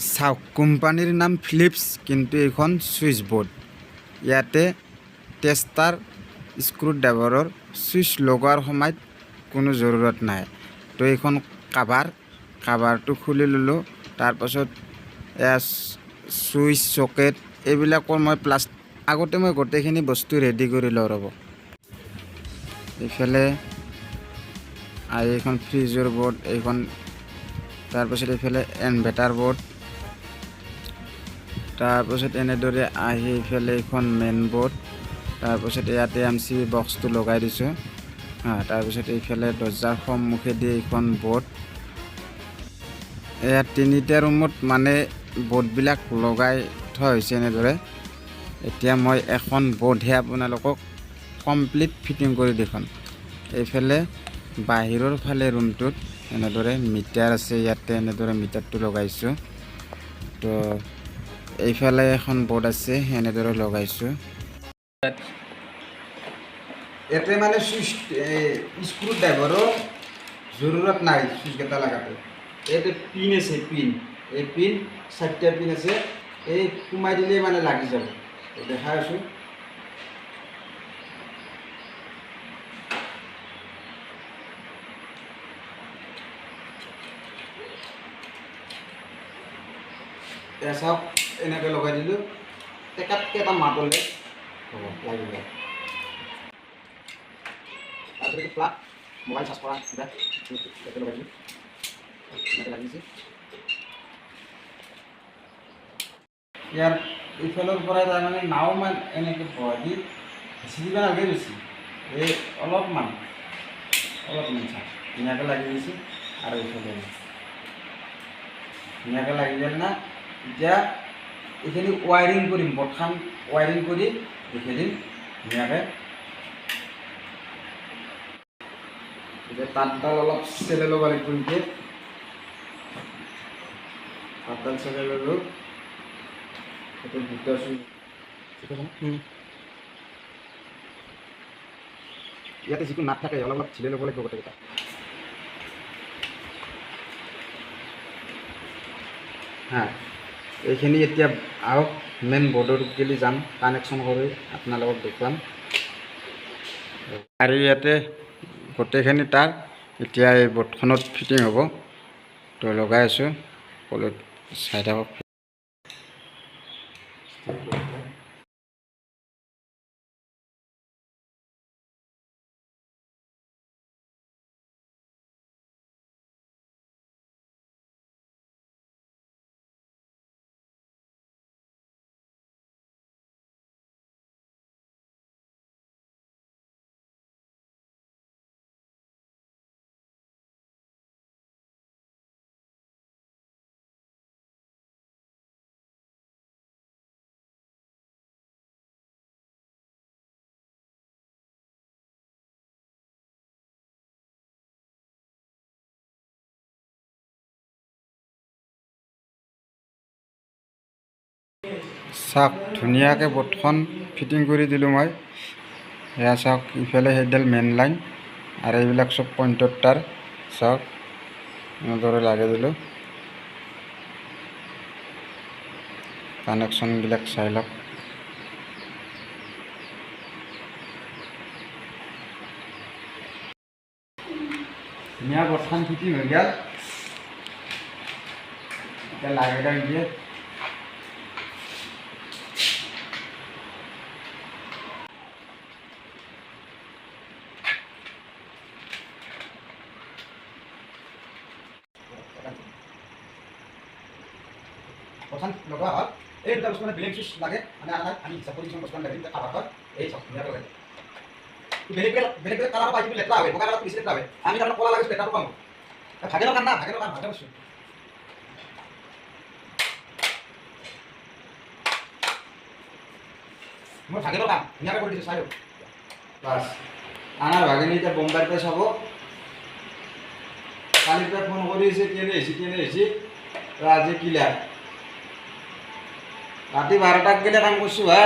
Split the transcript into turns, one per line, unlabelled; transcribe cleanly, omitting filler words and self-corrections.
চাওক কোম্পানীৰ নাম ফিলিপছ, কিন্তু এইখন ছুইচ বোৰ্ড। ইয়াতে টেষ্টাৰ স্ক্ৰু ড্ৰাইভাৰৰ ছুইচ লগোৱাৰ সময়ত কোনো জৰুৰত নাই। তো এইখন কাভাৰটো খুলি ল'লোঁ। তাৰপাছত এয়া ছুইচ চকেট এইবিলাকৰ মই আগতে মই গোটেইখিনি বস্তু ৰেডি কৰি লওঁ ৰ'ব। এইফালে এইখন ফ্ৰিজৰ বৰ্ড, এইখন তাৰপাছত এইফালে ইনভাৰ্টাৰ বৰ্ড, তাৰপাছত এনেদৰে আহি এইফালে এইখন মেইন বৰ্ড, তাৰপাছত ইয়াতে MC বক্সটো লগাই দিছোঁ। তাৰপিছত এইফালে দৰ্জাৰ সন্মুখেদি এইখন বৰ্ড। এয়া তিনিটা ৰুমত মানে বৰ্ডবিলাক লগাই থোৱা হৈছে এনেদৰে। এতিয়া মই এখন বৰ্ডহে আপোনালোকক কমপ্লিট ফিটিং কৰি দেখুৱাম। এইফালে বাহিৰৰ ফালে ৰুমটোত এনেদৰে মিটাৰ আছে, ইয়াতে এনেদৰে মিটাৰটো লগাইছোঁ। তো এইফালে এখন বৰ্ড আছে, এনেদৰে লগাইছোঁ। ইয়াতে মানে ছুইচ স্ক্ৰু ড্ৰাইভাৰৰ জৰুৰত নাই ছুইচকেইটা লগাটো। ইয়াতে পিন আছে, এই পিন 4টা পিন আছে, এই সোমাই দিলেই মানে লাগি যাব। দেখাই আছোঁ। চাওক এনেকৈ লগাই দিলোঁ, টেকাতকৈ এটা মাতলে হ'ব লাগি যায়। তাৰপিছত প্লাগ মোবাইল চাৰ্জ কৰা কিবা লগাই দিলোঁ, এনেকৈ লাগিছে। ইয়াৰ এইফালৰ পৰা তাৰমানে নাও মানে এনেকৈ ভৰাই দি হেঁচি দিব নালাগে বেছি, এই অলপমান চাওক ধুনীয়াকৈ লাগি গৈছে। আৰু এইফালে ধুনীয়াকৈ লাগি গ'ল না। এতিয়া এইখিনি ৱাইৰিং কৰিম, বৰ্ডখন ৱাইৰিং কৰি দেখি দিম ধুনীয়াকৈ। এতিয়া তাঁতডাল অলপ চেলে ল'ব লাগিব, এনেকৈ তাঁতডাল চেলে ল'লোঁ। সেইটো দুটা ইয়াতে যিটো নাট থাকে অলপ অলপ ঢিলে ল'ব লাগিব গোটেইকেইটা। এইখিনি এতিয়া আহক মেইন বৰ্ডৰ গেলি যাম, কানেকশ্যন কৰি আপোনালোকক দেখুৱাম। আৰু ইয়াতে গোটেইখিনি তাৰ এতিয়া এই বৰ্ডখনত ফিটিং হ'ব। তো লগাই আছোঁ, কলত চাই থাকক। চাওক ধুনীয়াকৈ বৰ্ডখন ফিটিং কৰি দিলোঁ মই। এয়া চাওক ইফালে সেইডাল মেইন লাইন, আৰু এইবিলাক চব পইণ্টৰ তাৰ। চাওক এনেদৰে লগাই দিলোঁ। কানেকশ্যনবিলাক চাই লওক। ধুনীয়া বৰ্ডখন ফিটিং হৈ গ'ল। এতিয়া লাইটডাল দিয়ে প্ৰথম লগোৱা হ'ল। এই দুটা বস্তু মানে বেলেগ চুইচ লাগে, মানে আমি হিচাপ কৰি কিছুমান বস্তু লাগে কাভাৰত। এই চব ধুনীয়াকৈ লাগে। বেলেগ কালাৰৰ পাই কিন্তু লেতেৰা হয়, বগা কালাৰটো বেছি লেতেৰা হয়। আমি তাৰমানে ক'লা লাগিছোঁ, লেতেৰাটো পাম। ভাগে লগাম না, ভাগে পাইছোঁ। মই ভাগে লগাম, ধুনীয়াকৈ কৰি দিছোঁ, চাই লওক। বাছ আমাৰ ভাগিনী এতিয়া বোম্বাইৰ পৰা চাব। কালিৰ পৰা ফোন কৰি আছে, কেনে হৈছে আজি কিলাৰ। ৰাতি 12টাত গেলে কাম কৰিছোঁ হা।